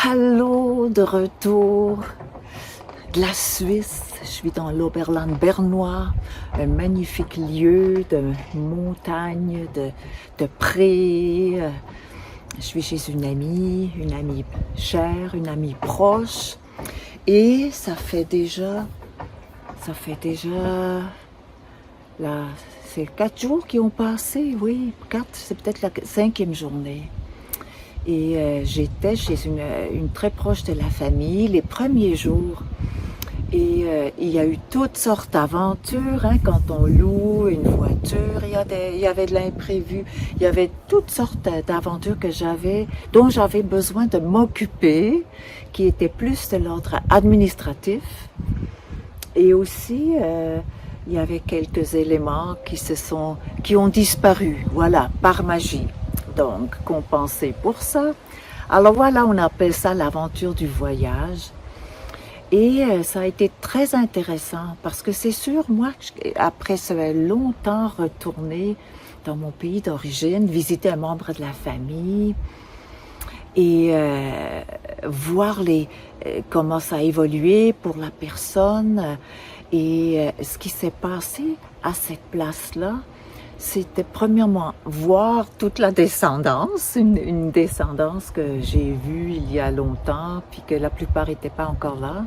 Allô, de retour de la Suisse. Je suis dans l'Oberland bernois, un magnifique lieu de montagne, de prés. Je suis chez une amie chère, une amie proche. Et là, c'est 4 jours qui ont passé, oui, 4, c'est peut-être la 5e journée. Et j'étais chez une très proche de la famille les premiers jours. Et il y a eu toutes sortes d'aventures, hein, quand on loue une voiture, il y avait de l'imprévu, il y avait toutes sortes d'aventures dont j'avais besoin de m'occuper, qui étaient plus de l'ordre administratif. Et aussi, il y avait quelques éléments qui ont disparu, voilà, par magie. Donc, compensé pour ça. Alors voilà, on appelle ça l'aventure du voyage. Et ça a été très intéressant parce que c'est sûr, moi, après ça fait longtemps retourner dans mon pays d'origine, visiter un membre de la famille et voir comment ça a évolué pour la personne et ce qui s'est passé à cette place-là. C'était premièrement voir toute la descendance, une descendance que j'ai vue il y a longtemps, puis que la plupart n'étaient pas encore là.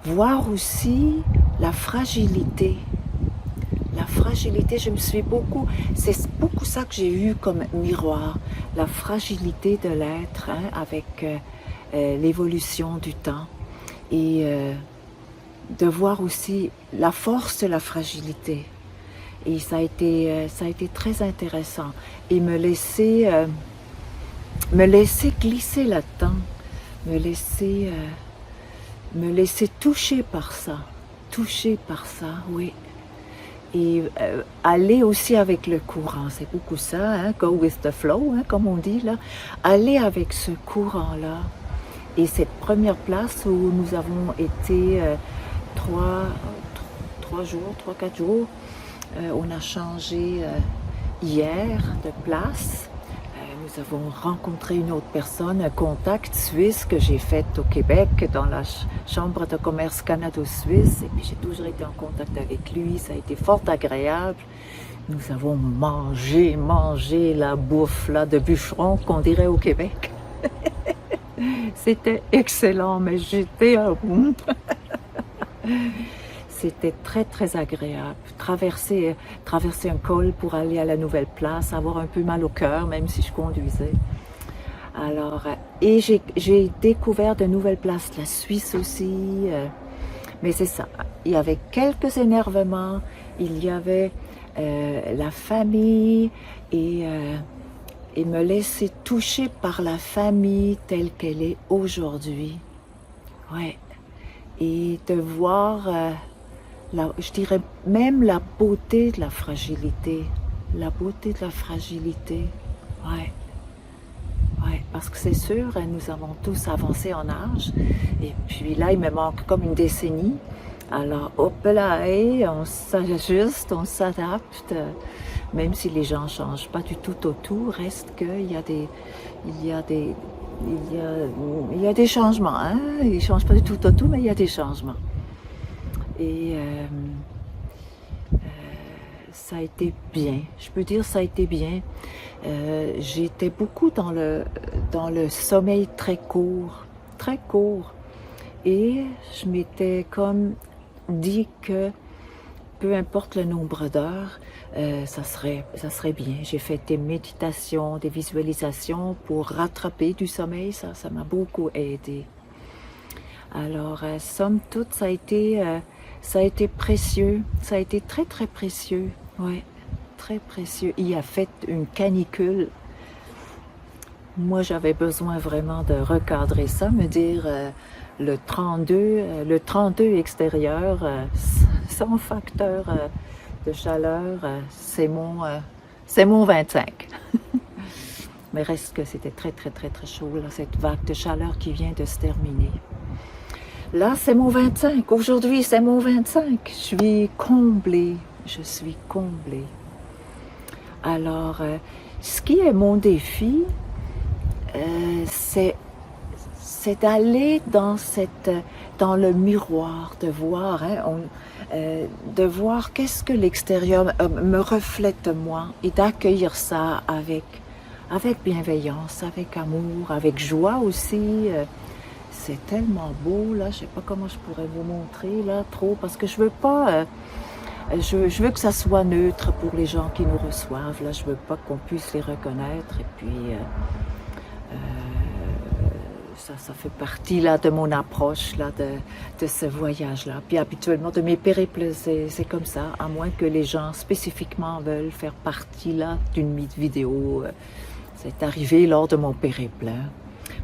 Voir aussi la fragilité. La fragilité, c'est beaucoup ça que j'ai eu comme miroir. La fragilité de l'être, hein, avec l'évolution du temps. Et de voir aussi la force de la fragilité. Et ça a été très intéressant. Et me laisser glisser là-dedans, me laisser toucher par ça, oui. Et aller aussi avec le courant, c'est beaucoup ça, hein, go with the flow, hein, comme on dit là. Aller avec ce courant-là. Et cette première place où nous avons été 4 jours, on a changé hier de place. Nous avons rencontré une autre personne, un contact suisse que j'ai fait au Québec dans la Chambre de commerce canado-suisse. Et puis j'ai toujours été en contact avec lui. Ça a été fort agréable. Nous avons mangé la bouffe là, de bûcheron qu'on dirait au Québec. C'était excellent, mais j'étais à bout. C'était très, très agréable. Traverser un col pour aller à la nouvelle place, avoir un peu mal au cœur, même si je conduisais. Alors, et j'ai découvert de nouvelles places, la Suisse aussi. Mais c'est ça. Il y avait quelques énervements, il y avait la famille et me laisser toucher par la famille telle qu'elle est aujourd'hui. Ouais. Et de voir... je dirais même la beauté de la fragilité. La beauté de la fragilité. Ouais. Ouais, parce que c'est sûr, nous avons tous avancé en âge. Et puis là, il me manque comme une décennie. Alors, hop là, on s'ajuste, on s'adapte. Même si les gens ne changent pas du tout autour, reste qu'il y a des changements. Hein? Ils ne changent pas du tout autour, mais il y a des changements. Et ça a été bien, je peux dire ça a été bien. J'étais beaucoup dans le sommeil très court. Et je m'étais comme dit que peu importe le nombre d'heures, ça serait bien. J'ai fait des méditations, des visualisations pour rattraper du sommeil, ça m'a beaucoup aidé. Alors, somme toute, ça a été précieux, ça a été très très précieux, ouais, très précieux. Il a fait une canicule. Moi, j'avais besoin vraiment de recadrer ça, me dire le 32 extérieur, sans facteur de chaleur, c'est mon 25. Mais reste que c'était très très très très chaud, là, cette vague de chaleur qui vient de se terminer. Là, c'est mon 25. Aujourd'hui, c'est mon 25. Je suis comblée. Alors, ce qui est mon défi, c'est c'est d'aller dans le miroir, de voir, de voir qu'est-ce que l'extérieur me reflète moi et d'accueillir ça avec bienveillance, avec amour, avec joie aussi. C'est tellement beau, là, je sais pas comment je pourrais vous montrer, là, trop, parce que je veux pas, je veux que ça soit neutre pour les gens qui nous reçoivent, là, je veux pas qu'on puisse les reconnaître, et puis, ça fait partie, là, de mon approche, là, de ce voyage-là. Puis, habituellement, de mes périples, c'est comme ça, à moins que les gens spécifiquement veulent faire partie, là, d'une vidéo. C'est arrivé lors de mon périple, hein.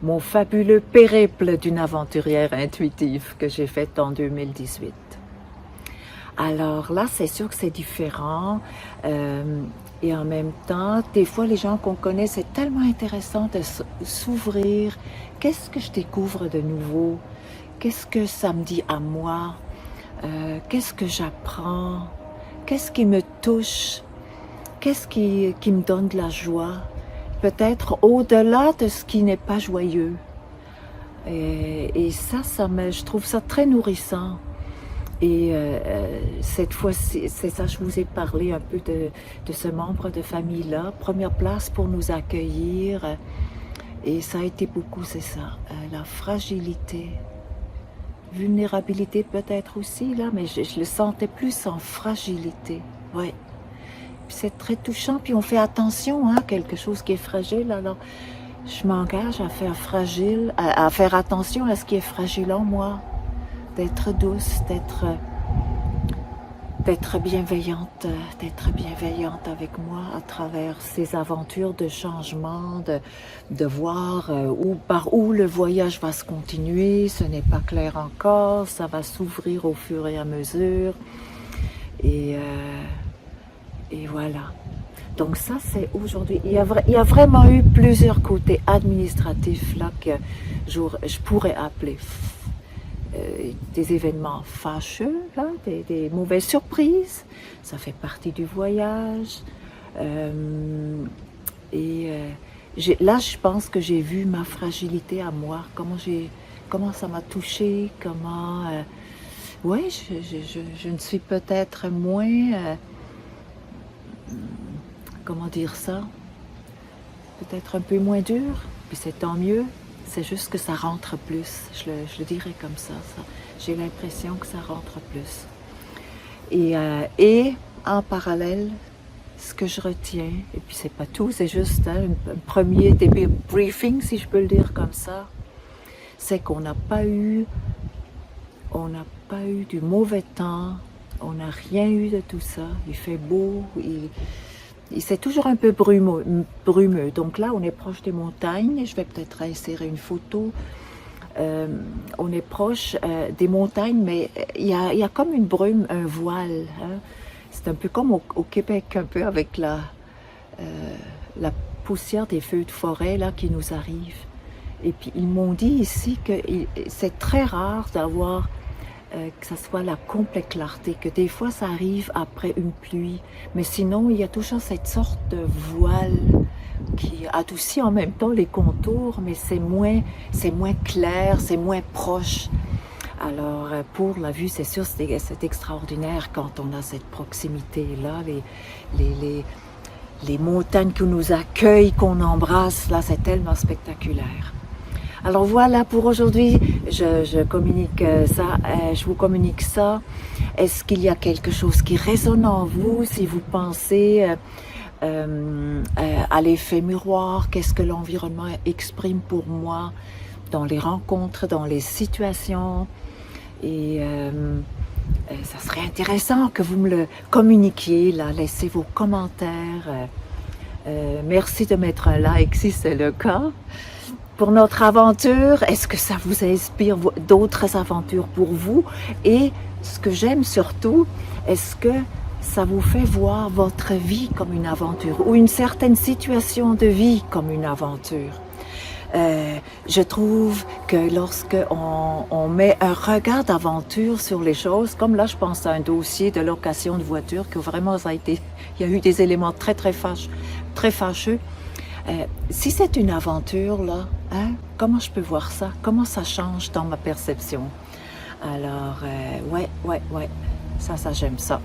Mon fabuleux périple d'une aventurière intuitive que j'ai fait en 2018. Alors là, c'est sûr que c'est différent. Et en même temps, des fois, les gens qu'on connaît, c'est tellement intéressant de s'ouvrir. Qu'est-ce que je découvre de nouveau? Qu'est-ce que ça me dit à moi? Qu'est-ce que j'apprends? Qu'est-ce qui me touche? Qu'est-ce qui me donne de la joie? Peut-être au-delà de ce qui n'est pas joyeux. Et ça, je trouve ça très nourrissant. Et cette fois-ci, c'est ça, je vous ai parlé un peu de ce membre de famille-là. Première place pour nous accueillir. Et ça a été beaucoup, c'est ça, la fragilité. Vulnérabilité peut-être aussi, là, mais je le sentais plus en fragilité. Ouais. C'est très touchant, puis on fait attention, hein, quelque chose qui est fragile. Alors, je m'engage à faire à faire attention à ce qui est fragile en moi, d'être douce, d'être bienveillante avec moi à travers ces aventures de changement, de voir par où le voyage va se continuer. Ce n'est pas clair encore, ça va s'ouvrir au fur et à mesure. Et voilà. Donc ça, c'est aujourd'hui. Il y a vraiment eu plusieurs côtés administratifs là que je pourrais appeler des événements fâcheux, là, des mauvaises surprises. Ça fait partie du voyage. Là, je pense que j'ai vu ma fragilité à moi. Comment ça m'a touchée. Comment... ouais, je ne suis peut-être moins... comment dire ça, peut-être un peu moins dur, puis c'est tant mieux, c'est juste que ça rentre plus, je le dirais comme ça j'ai l'impression que ça rentre plus. Et en parallèle, ce que je retiens, et puis c'est pas tout, c'est juste un premier début briefing, si je peux le dire comme ça, c'est qu'on n'a pas eu du mauvais temps, on n'a rien eu de tout ça, il fait beau, c'est toujours un peu brumeux. Donc là, on est proche des montagnes. Je vais peut-être insérer une photo. On est proche des montagnes, mais il y a comme une brume, un voile. Hein. C'est un peu comme au Québec, un peu avec la poussière des feux de forêt là qui nous arrive. Et puis ils m'ont dit ici que c'est très rare d'avoir que ça soit la complète clarté, que des fois ça arrive après une pluie, mais sinon il y a toujours cette sorte de voile qui adoucit en même temps les contours, mais c'est moins clair, c'est moins proche. Alors pour la vue, c'est sûr, c'est extraordinaire quand on a cette proximité-là, les montagnes qui nous accueillent, qu'on embrasse, là c'est tellement spectaculaire. Alors voilà pour aujourd'hui, je communique ça, je vous communique ça. Est-ce qu'il y a quelque chose qui résonne en vous, si vous pensez à l'effet miroir, qu'est-ce que l'environnement exprime pour moi dans les rencontres, dans les situations? Et ça serait intéressant que vous me le communiquiez, là, laissez vos commentaires. Merci de mettre un like si c'est le cas. Pour notre aventure, est-ce que ça vous inspire d'autres aventures pour vous? Et ce que j'aime surtout, est-ce que ça vous fait voir votre vie comme une aventure ou une certaine situation de vie comme une aventure? Je trouve que lorsque on met un regard d'aventure sur les choses, comme là je pense à un dossier de location de voiture que vraiment il y a eu des éléments très fâcheux. Si c'est une aventure là, Hein? Comment je peux voir ça? Comment ça change dans ma perception? Alors, ouais, ça, j'aime ça.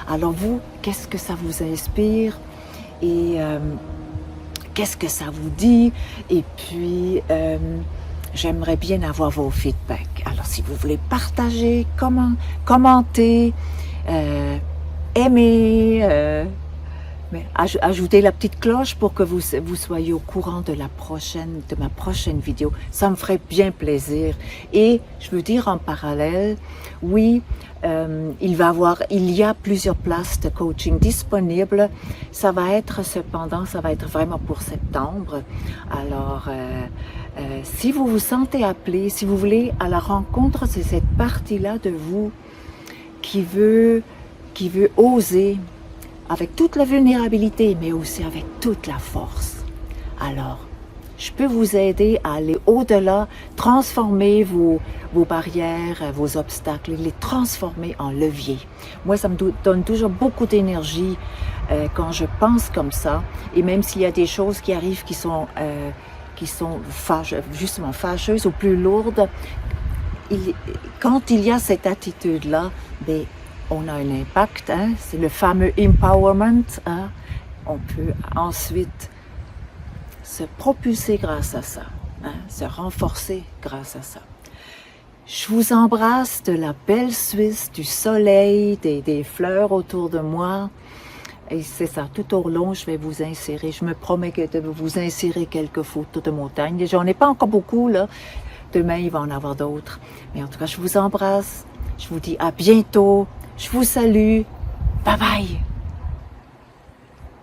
Alors vous, qu'est-ce que ça vous inspire? Et qu'est-ce que ça vous dit? Et puis, j'aimerais bien avoir vos feedbacks. Alors, si vous voulez partager, commenter, aimer, mais ajoutez la petite cloche pour que vous soyez au courant de ma prochaine vidéo. Ça me ferait bien plaisir. Et je veux dire en parallèle, oui, il y a plusieurs places de coaching disponibles. Ça va être vraiment pour septembre. Alors, si vous vous sentez appelé, si vous voulez à la rencontre, c'est cette partie-là de vous qui veut oser, avec toute la vulnérabilité, mais aussi avec toute la force. Alors, je peux vous aider à aller au-delà, transformer vos barrières, vos obstacles, les transformer en levier. Moi, ça me donne toujours beaucoup d'énergie quand je pense comme ça. Et même s'il y a des choses qui arrivent qui sont justement fâcheuses ou plus lourdes, quand il y a cette attitude-là, ben, on a un impact, hein? C'est le fameux empowerment. Hein? On peut ensuite se propulser grâce à ça, hein? Se renforcer grâce à ça. Je vous embrasse de la belle Suisse, du soleil, des fleurs autour de moi. Et c'est ça, tout au long, je vais vous insérer. Je me promets de vous insérer quelques photos de montagne. J'en ai pas encore beaucoup, là. Demain, il va en avoir d'autres. Mais en tout cas, je vous embrasse. Je vous dis à bientôt. Je vous salue. Bye bye.